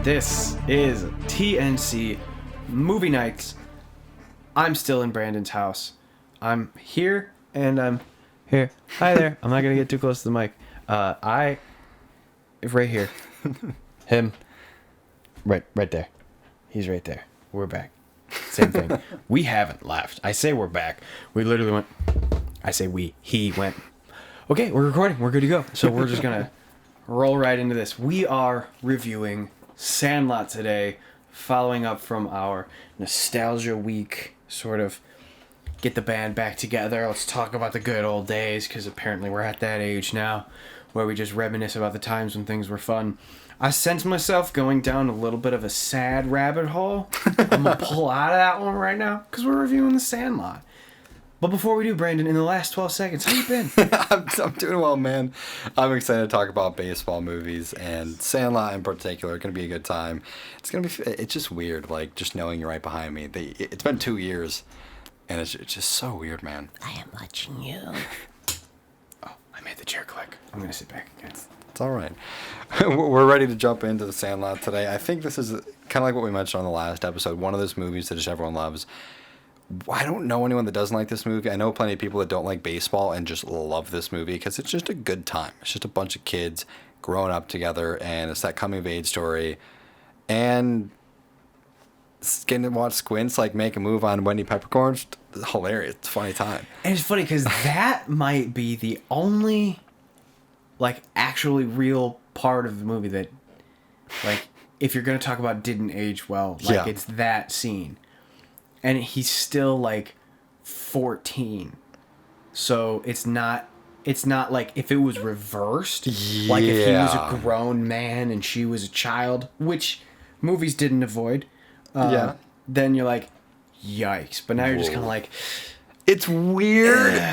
This is TNC Movie Nights. I'm still in Brandon's house. I'm here and I'm here. Hi there. I'm not gonna get too close to the mic. Right here. Him. Right there. He's right there. We're back. Same thing. We haven't left. I say we're back. We literally went. I say we. He went. Okay, we're recording. We're good to go. So we're just gonna roll right into this. We are reviewing Sandlot today, following up from our nostalgia week, sort of get the band back together. Let's talk about the good old days, because apparently we're at that age now where we just reminisce about the times when things were fun. I sense myself going down a little bit of a sad rabbit hole. I'm going to pull out of that one right now because we're reviewing The Sandlot. But before we do, Brandon, in the last 12 seconds, how you been? I'm doing well, man. I'm excited to talk about baseball movies, and Sandlot in particular. It's going to be a good time. It's just weird, like, just knowing you're right behind me. It's been 2 years, and it's just so weird, man. I am watching you. Oh, I made the chair click. I'm going to sit back again. It's all right. We're ready to jump into The Sandlot today. I think this is kind of like what we mentioned on the last episode, one of those movies that just everyone loves. I don't know anyone that doesn't like this movie. I know plenty of people that don't like baseball and just love this movie because it's just a good time. It's just a bunch of kids growing up together, and it's that coming-of-age story. And getting to watch Squints like make a move on Wendy Peppercorn, it's hilarious. It's a funny time. And it's funny because that might be the only, like, actually real part of the movie that, like, if you're going to talk about didn't age well, like, it's that scene. And he's still, like, 14. So it's not like if it was reversed. Yeah. Like if he was a grown man and she was a child, which movies didn't avoid. Then you're like, yikes. But now you're just kind of like... It's weird.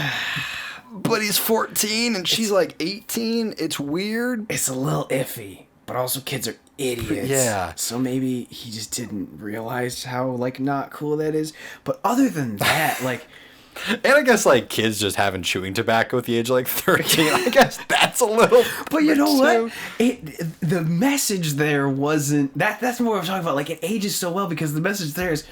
But he's 14 and she's like 18. It's weird. It's a little iffy. But also kids are idiots. Yeah. So maybe he just didn't realize how, like, not cool that is. But other than that, like... And I guess, like, kids just having chewing tobacco at the age of, like, 13. I guess that's a little... But you know what? The message there wasn't... That's what I'm talking about. Like, it ages so well because the message there is,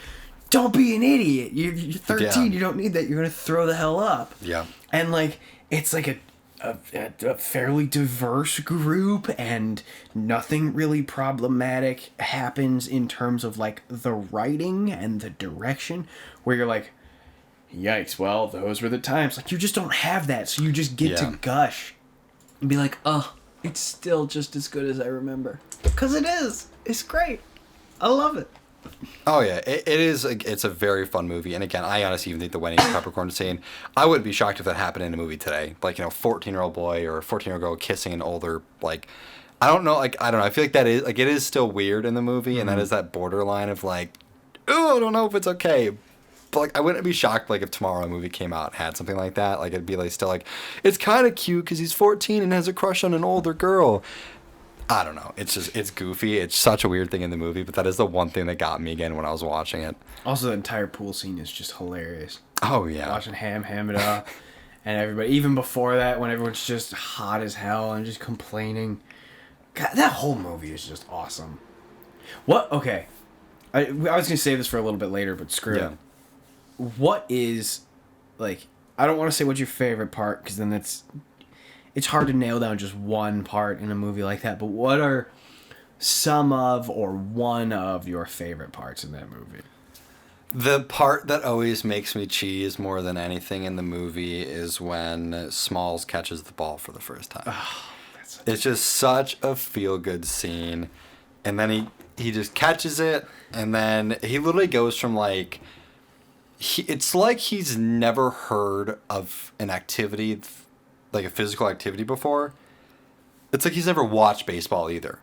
don't be an idiot. You're 13. Yeah. You don't need that. You're going to throw the hell up. Yeah. And, like, it's like a fairly diverse group, and nothing really problematic happens in terms of, like, the writing and the direction, where you're like, yikes, well, those were the times. Like, you just don't have that, so you just get to gush and be like, oh, it's still just as good as I remember. Because it is. It's great. I love it. Oh, yeah. It is. It's a very fun movie. And again, I honestly even think the Wendy Peppercorn scene, I wouldn't be shocked if that happened in a movie today. Like, 14-year-old boy or a 14-year-old girl kissing an older, like, I don't know. I feel like that is, like, it is still weird in the movie. Mm-hmm. And that is that borderline of, like, oh, I don't know if it's okay. But, like, I wouldn't be shocked, like, if tomorrow a movie came out and had something like that. Like, it'd be, like, still, like, it's kind of cute because he's 14 and has a crush on an older girl. I don't know. It's just, it's goofy. It's such a weird thing in the movie, but that is the one thing that got me again when I was watching it. Also, the entire pool scene is just hilarious. Oh, yeah. Watching ham it up. And everybody, even before that, when everyone's just hot as hell and just complaining. God, that whole movie is just awesome. What? Okay. I was going to save this for a little bit later, but screw it. What is, like, I don't want to say what's your favorite part, because then it's hard to nail down just one part in a movie like that, but what are some of or one of your favorite parts in that movie? The part that always makes me cheese more than anything in the movie is when Smalls catches the ball for the first time. Oh, it's just such a feel-good scene. And then he just catches it, and then he literally goes from, like... it's like he's never heard of an activity... like a physical activity before. It's like he's never watched baseball either.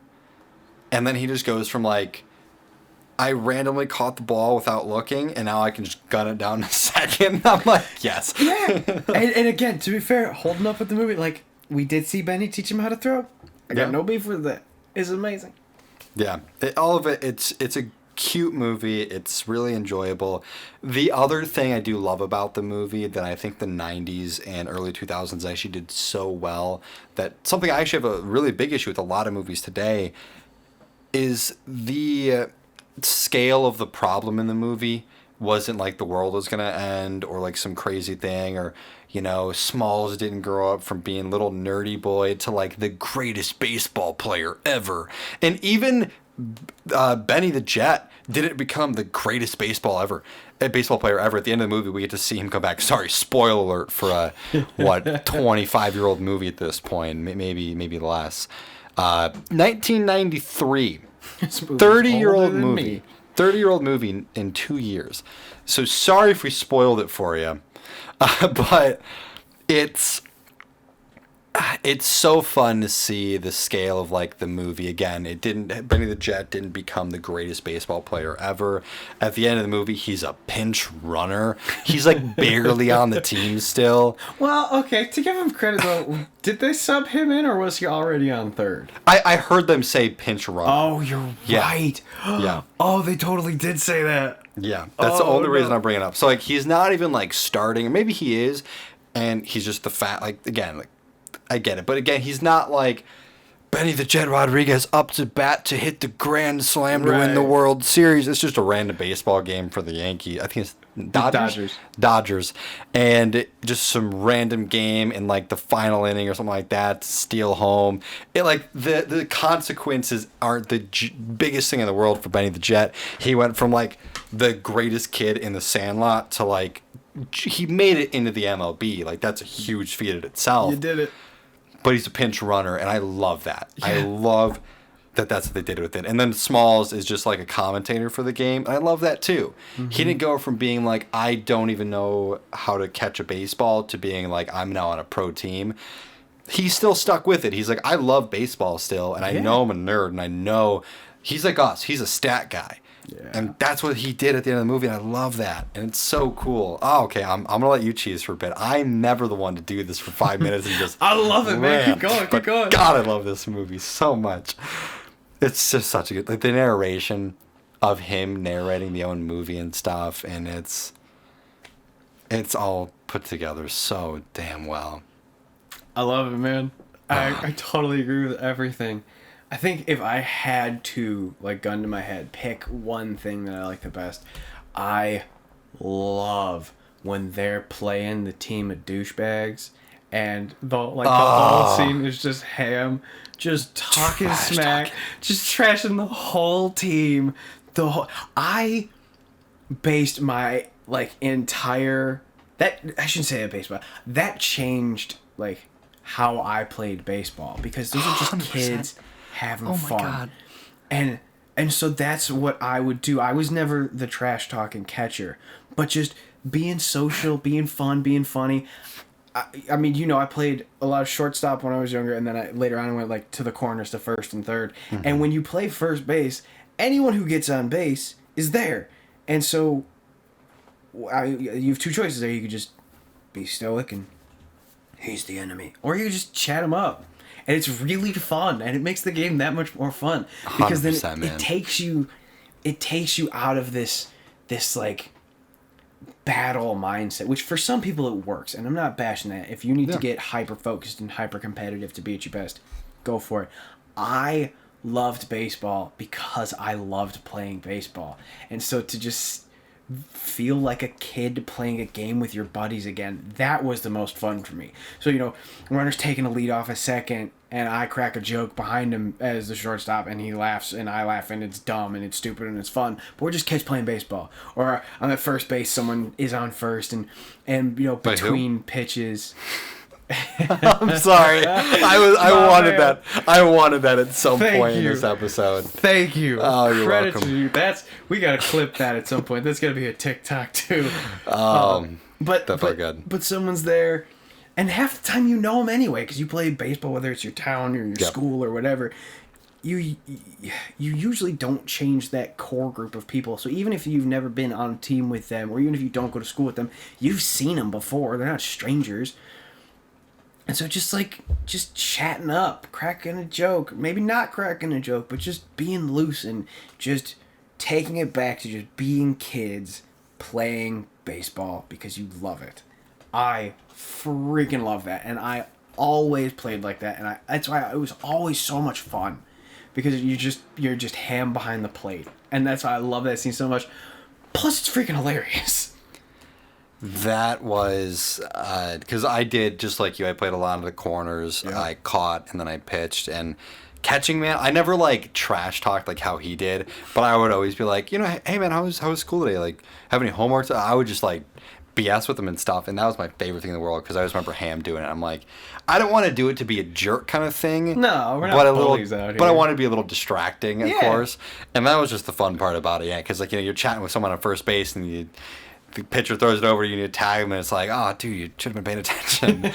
And then he just goes from, like, I randomly caught the ball without looking, and now I can just gun it down in a second. I'm like, yes. Yeah. and again, to be fair, holding up with the movie, like, we did see Benny teach him how to throw. I got no beef with that. It's amazing. Yeah. All of it, it's a cute movie. It's really enjoyable. The other thing I do love about the movie that I think the 90s and early 2000s actually did so well, that something I actually have a really big issue with a lot of movies today, is the scale of the problem in the movie wasn't like the world was going to end or like some crazy thing, or Smalls didn't grow up from being little nerdy boy to like the greatest baseball player ever. And even Benny the Jet didn't become the greatest baseball player ever. At the end of the movie, we get to see him come back. Sorry, spoiler alert for a 25-year-old movie at this point, maybe less. 1993, 30-year-old movie. 30-year-old movie in 2 years. So sorry if we spoiled it for you, but it's so fun to see the scale of like the movie. Again, Benny the Jet didn't become the greatest baseball player ever. At the end of the movie, he's a pinch runner. He's like barely on the team still. Well, okay, to give him credit though, did they sub him in or was he already on third? I heard them say pinch runner. Oh, you're right. Yeah. Oh, they totally did say that. Yeah, that's the only reason I'm bringing it up. So like he's not even like starting, or maybe he is, and he's just I get it. But again, he's not like Benny the Jet Rodriguez up to bat to hit the grand slam to win the World Series. It's just a random baseball game for the Yankees. I think it's Dodgers. And just some random game in like the final inning or something like that to steal home. The consequences aren't the biggest thing in the world for Benny the Jet. He went from like the greatest kid in the Sandlot to like he made it into the MLB. Like that's a huge feat in itself. You did it. But he's a pinch runner, and I love that. Yeah. I love that that's what they did with it. And then Smalls is just like a commentator for the game, and I love that too. Mm-hmm. He didn't go from being like, I don't even know how to catch a baseball, to being like, I'm now on a pro team. He still stuck with it. He's like, I love baseball still, and I know I'm a nerd, and I know he's like us. He's a stat guy. Yeah. And that's what he did at the end of the movie, and I love that. And it's so cool. Oh, okay, I'm going to let you cheese for a bit. I'm never the one to do this for 5 minutes and just I love it, man. Keep going. God, I love this movie so much. It's just such a good... Like, the narration of him narrating the own movie and stuff, and it's all put together so damn well. I love it, man. I totally agree with everything. I think if I had to, like, gun to my head, pick one thing that I like the best, I love when they're playing the team of douchebags, and the whole scene is just Ham just talking smack, just trashing the whole team. I based my entire I shouldn't say baseball. That changed how I played baseball, because those are just 100%. Kids having fun. God. And so that's what I would do. I was never the trash talking catcher, but just being social, being fun, being funny. I mean, I played a lot of shortstop when I was younger, and then later on I went to the corners to first and third. Mm-hmm. And when you play first base, anyone who gets on base is there. And so you have two choices there. You could just be stoic and he's the enemy, or you just chat him up. And it's really fun, and it makes the game that much more fun, because then it takes you out of this battle mindset, which for some people it works, and I'm not bashing that. If you need to get hyper focused and hyper competitive to be at your best, go for it. I loved baseball because I loved playing baseball, and so to just feel like a kid playing a game with your buddies again, that was the most fun for me. So runner's taking a lead off a second, and I crack a joke behind him as the shortstop, and he laughs and I laugh, and it's dumb and it's stupid and it's fun, but we're just kids playing baseball. Or I'm at first base, someone is on first, and between pitches. I'm sorry. I wanted that. I wanted that at some point in this episode. Thank you. Oh, you're Credit welcome. to you. We gotta clip that at some point. That's gotta be a TikTok too. But good. But someone's there, and half the time you know them anyway, because you play baseball, whether it's your town or your school or whatever. You usually don't change that core group of people. So even if you've never been on a team with them, or even if you don't go to school with them, you've seen them before. They're not strangers. And so just chatting up, cracking a joke, maybe not cracking a joke, but just being loose and just taking it back to just being kids playing baseball because you love it. I freaking love that, and I always played like that, and that's why it was always so much fun, because you're just ham behind the plate, and that's why I love that scene so much. Plus, it's freaking hilarious. That was because I did just like you. I played a lot of the corners. Yeah. I caught and then I pitched and catching, man. I never like trash talked like how he did, but I would always be like, you know, hey man, how was school today? Like, have any homework? I would just like BS with him and stuff, and that was my favorite thing in the world because I always remember Ham doing it. I'm like, I don't want to do it to be a jerk kind of thing. No, we're not bullies out here. But I want to be a little distracting, of Yeah. course, and that was just the fun part about it. Yeah, because like you're chatting with someone on first base and the pitcher throws it over, you need to tag him, and it's like, oh, dude, you should have been paying attention.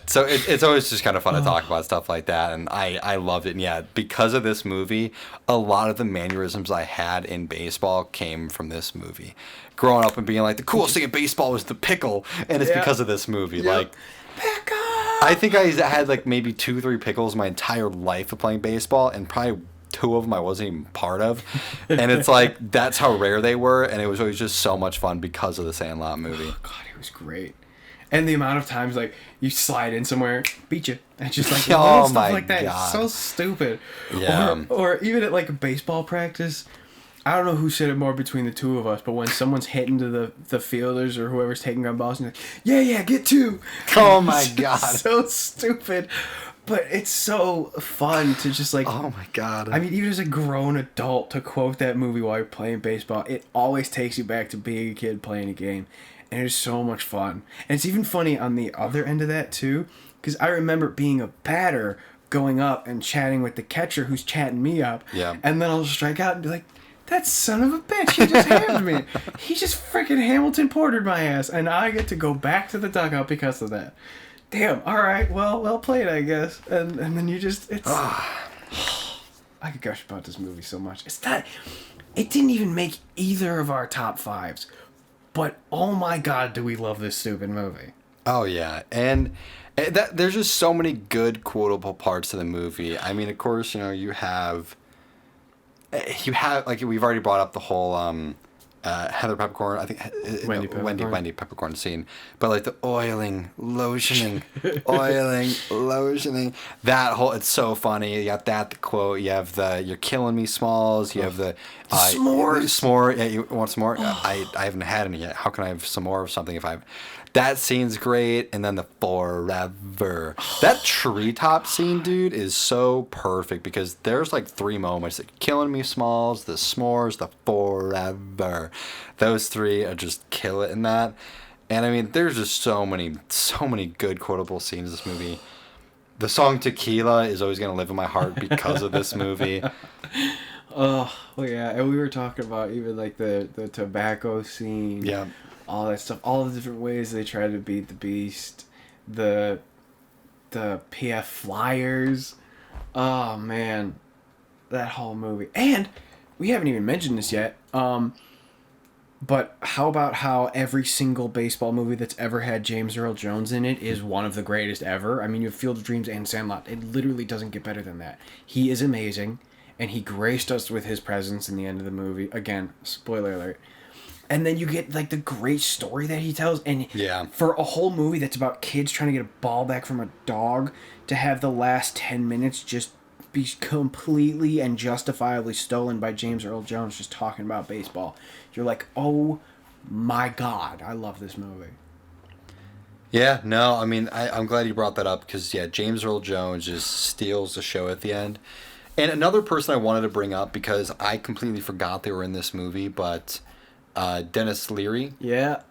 So it's always just kind of fun to talk about stuff like that, and I loved it. And yeah, because of this movie, a lot of the mannerisms I had in baseball came from this movie. Growing up and being like, the coolest thing in baseball was the pickle, and it's because of this movie. Yep. Like, Pickle! I think I had like maybe 2-3 pickles my entire life of playing baseball, and probably 2 of them I wasn't even part of. And it's like, that's how rare they were, and it was always just so much fun because of the Sandlot movie. Oh, God, it was great. And the amount of times, like, you slide in somewhere, beat you. And just, like, little stuff like that. God. It's so stupid. Yeah. Or even at, like, baseball practice, I don't know who said it more between the two of us, but when someone's hitting to the fielders or whoever's taking ground balls, and you're like, yeah, get 2. Oh, my God. So stupid. But it's so fun to just, like... Oh, my God. I mean, even as a grown adult, to quote that movie while you're playing baseball, it always takes you back to being a kid playing a game. And it is so much fun. And it's even funny on the other end of that, too, because I remember being a batter, going up and chatting with the catcher who's chatting me up. Yeah. And then I'll strike out and be like, that son of a bitch, he just hammed me. He just freaking Hamilton Portered my ass. And I get to go back to the dugout because of that. Damn, alright, well played, I guess. And then you just, it's... I could gush about this movie so much. It didn't even make either of our top 5s. But, oh my God, do we love this stupid movie. Oh, yeah. And there's just so many good quotable parts of the movie. I mean, of course, you have, like, we've already brought up the whole Heather Peppercorn, I think Wendy Peppercorn scene, but like the oiling, lotioning, that whole, it's so funny. You got the quote, you have you're killing me, Smalls, you have the s'more. Yeah, you want some more? I haven't had any yet. How can I have some more of something if that scene's great. And then the forever. That treetop scene, dude, is so perfect because there's like 3 moments. Like killing me, Smalls, the s'mores, the forever. Those 3 are just kill it in that. And I mean, there's just so many good quotable scenes in this movie. The song Tequila is always going to live in my heart because of this movie. Oh, well, yeah. And we were talking about even like the tobacco scene. Yeah. All that stuff, all the different ways they try to beat the beast, the PF Flyers. Oh man, that whole movie. And we haven't even mentioned this yet. But how about how every single baseball movie that's ever had James Earl Jones in it is one of the greatest ever? I mean, you have Field of Dreams and Sandlot. It literally doesn't get better than that. He is amazing, and he graced us with his presence in the end of the movie. Again, spoiler alert. And then you get, like, the great story that he tells. And for a whole movie that's about kids trying to get a ball back from a dog, to have the last 10 minutes just be completely and justifiably stolen by James Earl Jones just talking about baseball. You're like, oh my God, I love this movie. Yeah, no, I mean, I'm glad you brought that up because, yeah, James Earl Jones just steals the show at the end. And another person I wanted to bring up because I completely forgot they were in this movie, but... Dennis Leary. Yeah.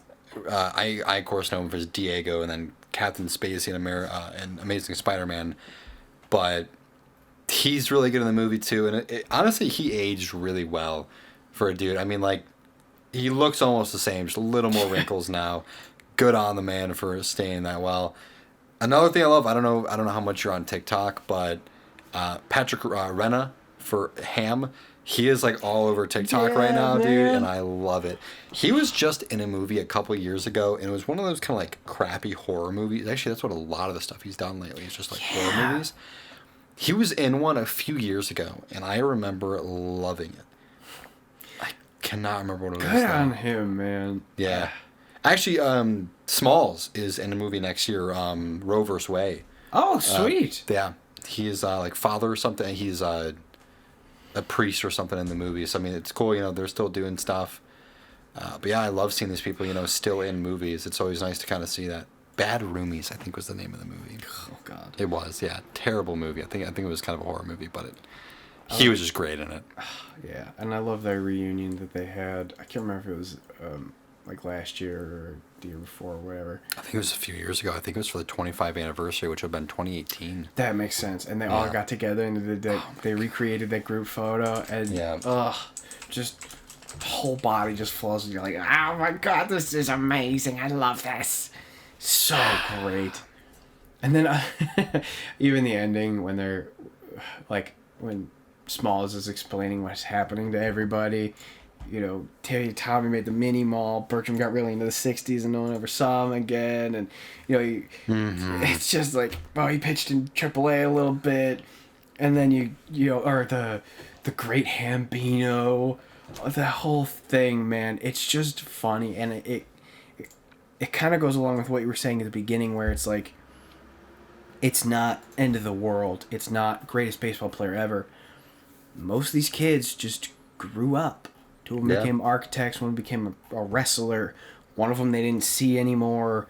I of course know him for his Diego and then Captain Spacey and Amazing Spider-Man, but he's really good in the movie too. And honestly, he aged really well for a dude. I mean, like, he looks almost the same, just a little more wrinkles now. Good on the man for staying that well. Another thing I love, I don't know how much you're on TikTok, but Patrick Renna for Ham. He is like all over TikTok right now, dude, and I love it. He was just in a movie a couple years ago, and it was one of those kind of like crappy horror movies. Actually, that's what a lot of the stuff he's done lately is just like horror movies. He was in one a few years ago, and I remember loving it. cannot remember what it was. Good on him, man. Yeah. Actually, Smalls is in a movie next year, Roe vs. Wade. Oh, sweet. Yeah. He is like father or something. He's a priest or something in the movie. So, I mean, it's cool. You know, they're still doing stuff. But yeah, I love seeing these people, you know, still in movies. It's always nice to kind of see that. Bad Roomies, I think, was the name of the movie. Oh, God. It was, yeah. Terrible movie. I think it was kind of a horror movie, but he was just great in it. Yeah, and I love their reunion that they had. I can't remember if it was like last year or the year before or whatever. I think it was a few years ago. I think it was for the 25th anniversary, which would have been 2018. That makes sense. And they all got together and they recreated that group photo. And, just whole body just flows. And you're like, oh my God, this is amazing. I love this. So great. And then even the ending when they're, like, when Smalls is explaining what's happening to everybody. You know, Tommy made the mini mall. Bertram got really into the 60s and no one ever saw him again. And, you know, it's just like, oh, he pitched in AAA a little bit. And then you know, or the great Hambino. That whole thing, man, it's just funny. And it kind of goes along with what you were saying at the beginning where it's like, it's not end of the world. It's not greatest baseball player ever. Most of these kids just grew up. Two of them became architects. One became a wrestler. One of them they didn't see anymore.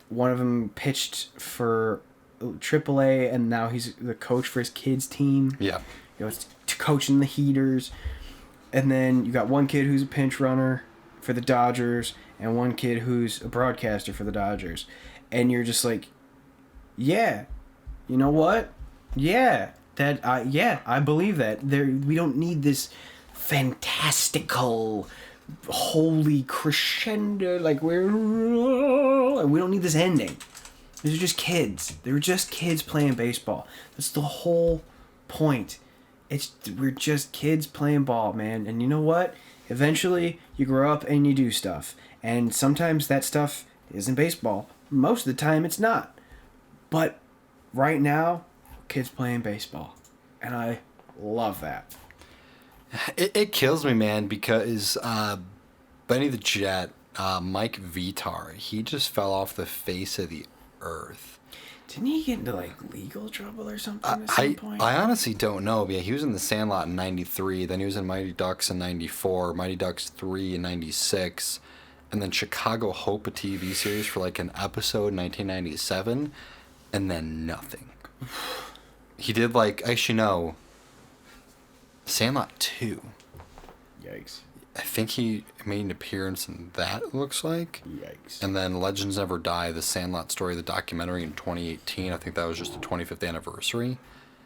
One of them pitched for AAA, and now he's the coach for his kids' team. Yeah. You know, it's coaching the Heaters. And then you got one kid who's a pinch runner for the Dodgers, and one kid who's a broadcaster for the Dodgers. And you're just like, yeah, you know what? Yeah, I believe that. We don't need this fantastical, holy crescendo. Like we don't need this ending. These are just kids. They were just kids playing baseball. That's the whole point. We're just kids playing ball, man. And you know what? Eventually, you grow up and you do stuff. And sometimes that stuff isn't baseball. Most of the time, it's not. But right now, kids playing baseball. And I love that. It kills me, man, because Benny the Jet, Mike Vitar, he just fell off the face of the earth. Didn't he get into, like, legal trouble or something at some point? I honestly don't know. Yeah, he was in the Sandlot in 93. Then he was in Mighty Ducks in 94. Mighty Ducks 3 in 96. And then Chicago Hope, a TV series for, like, an episode in 1997. And then nothing. He did, like, actually, no. Sandlot 2. Yikes. I think he made an appearance in that, it looks like. Yikes. And then Legends Never Die, the Sandlot story, the documentary in 2018. I think that was just the 25th anniversary.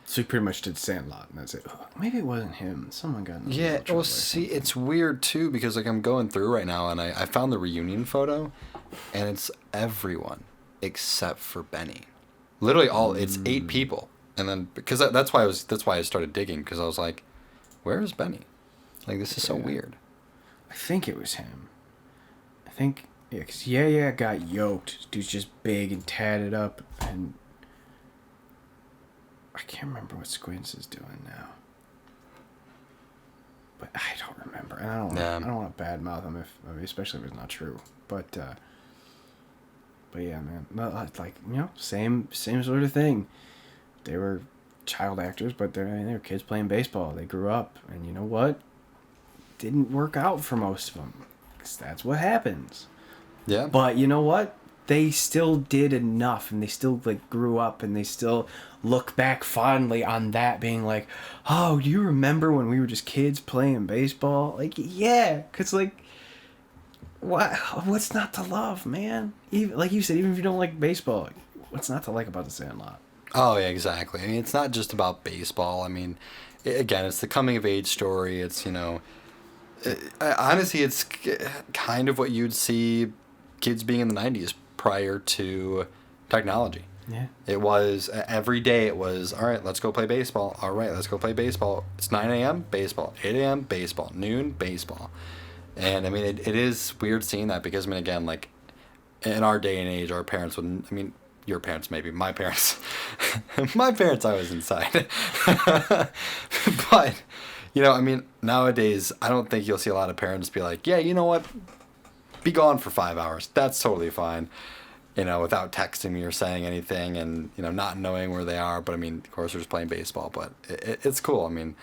So he pretty much did Sandlot, and that's it. Maybe it wasn't him. Someone got in Yeah, well, see, it's weird, too, because, like, I'm going through right now, and I found the reunion photo, and it's everyone except for Benny. Literally it's 8 people. And then, because that's why I started digging, because I was like, where is Benny? Like, this is so weird. I think it was him. I think, yeah, because yeah, got yoked. Dude's just big and tatted up, and I can't remember what Squints is doing now. But I don't remember, and I don't want to badmouth him especially if it's not true. But yeah, man, like, you know, same sort of thing. They were child actors, but they were kids playing baseball. They grew up, and you know what? Didn't work out for most of them. 'Cause that's what happens. Yeah. But you know what? They still did enough, and they still, like, grew up, and they still look back fondly on that, being like, oh, do you remember when we were just kids playing baseball? Like, yeah, because, like, what's not to love, man? Even, like you said, even if you don't like baseball, what's not to like about the Sandlot? Oh, yeah, exactly. I mean, it's not just about baseball. I mean, again, it's the coming-of-age story. It's, you know... honestly, it's kind of what you'd see kids being in the 90s prior to technology. Yeah. It was, every day it was, all right, let's go play baseball. All right, let's go play baseball. It's 9 a.m., baseball. 8 a.m., baseball. Noon, baseball. And, I mean, it is weird seeing that because, I mean, again, like, in our day and age, our parents wouldn't, I mean, your parents maybe, my parents. My parents, I was inside. But... You know, I mean, nowadays, I don't think you'll see a lot of parents be like, yeah, you know what? Be gone for 5 hours. That's totally fine. You know, without texting me or saying anything and, you know, not knowing where they are. But, I mean, of course, they're just playing baseball. But it's cool. I mean,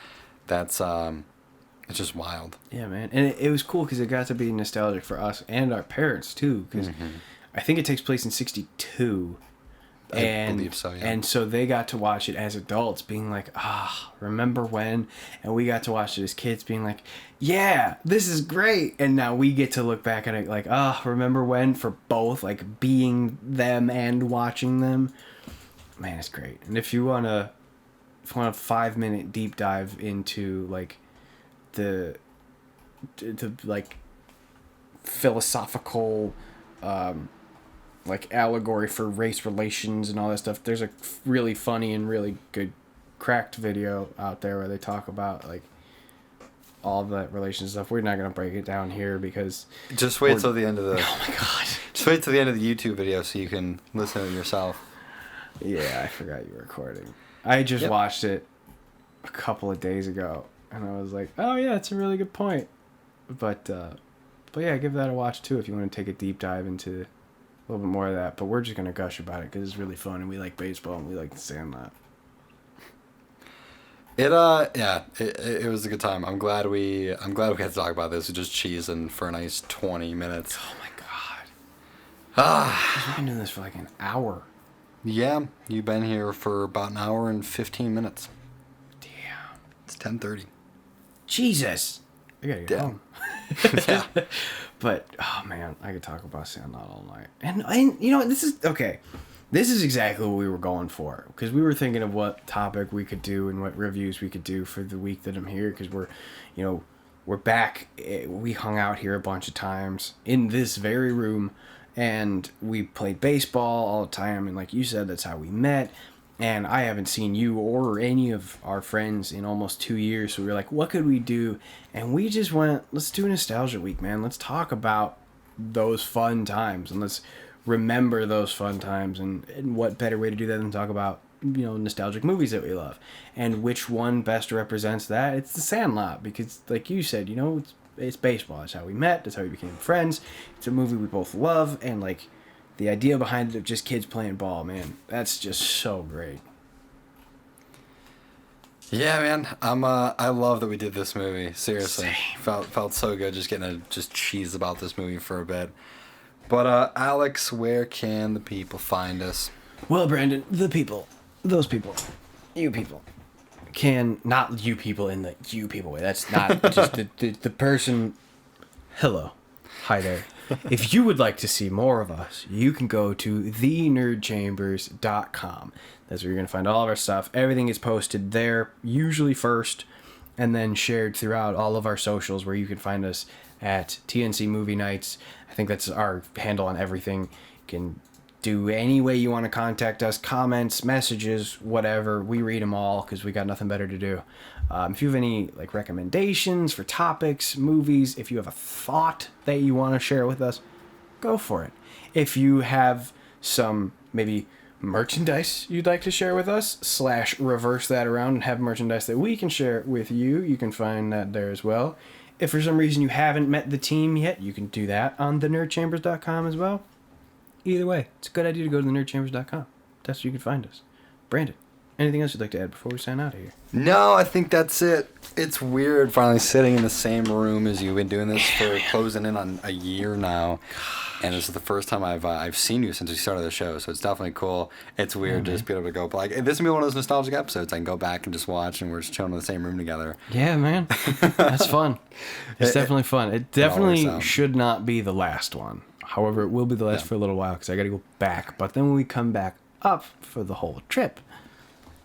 that's, it's just wild. Yeah, man. And it was cool because it got to be nostalgic for us and our parents, too. Because I think it takes place in 62. I believe so, yeah. And so they got to watch it as adults, being like, remember when? And we got to watch it as kids, being like, yeah, this is great. And now we get to look back at it like, remember when? For both, like being them and watching them. Man, it's great. And if you want a 5-minute deep dive into like the like philosophical like allegory for race relations and all that stuff, there's a really funny and really good cracked video out there where they talk about like all of that relation stuff. We're not gonna break it down here because just wait till the end of the oh my god, just wait till the end of the YouTube video so you can listen to it yourself. Yeah, I forgot you were recording. I just watched it a couple of days ago and I was like, oh yeah, it's a really good point. But yeah, give that a watch too if you want to take a deep dive into a little bit more of that, but we're just gonna gush about it because it's really fun and we like baseball and we like the Sandlot. It was a good time. I'm glad we had to talk about this. We're just cheesing for a nice 20 minutes. Oh my god. We've been doing this for like an hour. Yeah, you've been here for about an hour and 15 minutes. Damn. It's 10:30. Jesus. I gotta get home. Yeah. But oh man, I could talk about Sandlot all night. And you know, this is exactly what we were going for because we were thinking of what topic we could do and what reviews we could do for the week that I'm here because we're back. We hung out here a bunch of times in this very room and we played baseball all the time, and like you said, that's how we met. And I haven't seen you or any of our friends in almost 2 years. So we were like, what could we do? And we just went, let's do a nostalgia week, man. Let's talk about those fun times and let's remember those fun times. And what better way to do that than talk about, nostalgic movies that we love. And which one best represents that? It's The Sandlot. Because like you said, it's baseball. That's how we met. That's how we became friends. It's a movie we both love. And like, the idea behind it of just kids playing ball, man, that's just so great. Yeah, man, I love that we did this movie. Seriously, Same. felt so good just getting to just cheese about this movie for a bit. But Alex, where can the people find us? Well, Brandon, those people, you people, not you people in the you people way. That's not just the person. Hello, hi there. If you would like to see more of us, you can go to thenerdchambers.com. That's where you're going to find all of our stuff. Everything is posted there, usually first, and then shared throughout all of our socials where you can find us at TNC Movie Nights. I think that's our handle on everything. You can do any way you want to contact us, comments, messages, whatever. We read them all because we got nothing better to do. If you have any recommendations for topics, movies, if you have a thought that you want to share with us, go for it. If you have some maybe merchandise you'd like to share with us, / reverse that around and have merchandise that we can share with you, you can find that there as well. If for some reason you haven't met the team yet, you can do that on thenerdchambers.com as well. Either way, it's a good idea to go to thenerdchambers.com. That's where you can find us. Brandon, anything else you'd like to add before we sign out of here? No, I think that's it. It's weird finally sitting in the same room as you. Been doing this for closing in on a year now. And this is the first time I've seen you since we started the show, so it's definitely cool. It's weird to just be able to go, but this will be one of those nostalgic episodes I can go back and just watch, and we're just chilling in the same room together. Yeah, man. That's fun. It's definitely fun. It definitely should not be the last one. However, it will be the last for a little while because I got to go back. But then when we come back up for the whole trip,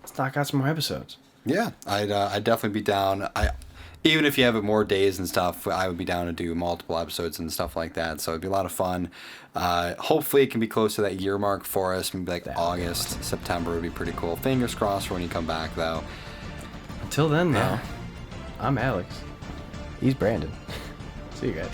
let's knock out some more episodes. Yeah, I'd definitely be down. Even if you have more days and stuff, I would be down to do multiple episodes and stuff like that. So it'd be a lot of fun. Hopefully it can be close to that year mark for us. Maybe like August, September would be pretty cool. Fingers crossed for when you come back, though. Until then, though, I'm Alex. He's Brandon. See you guys.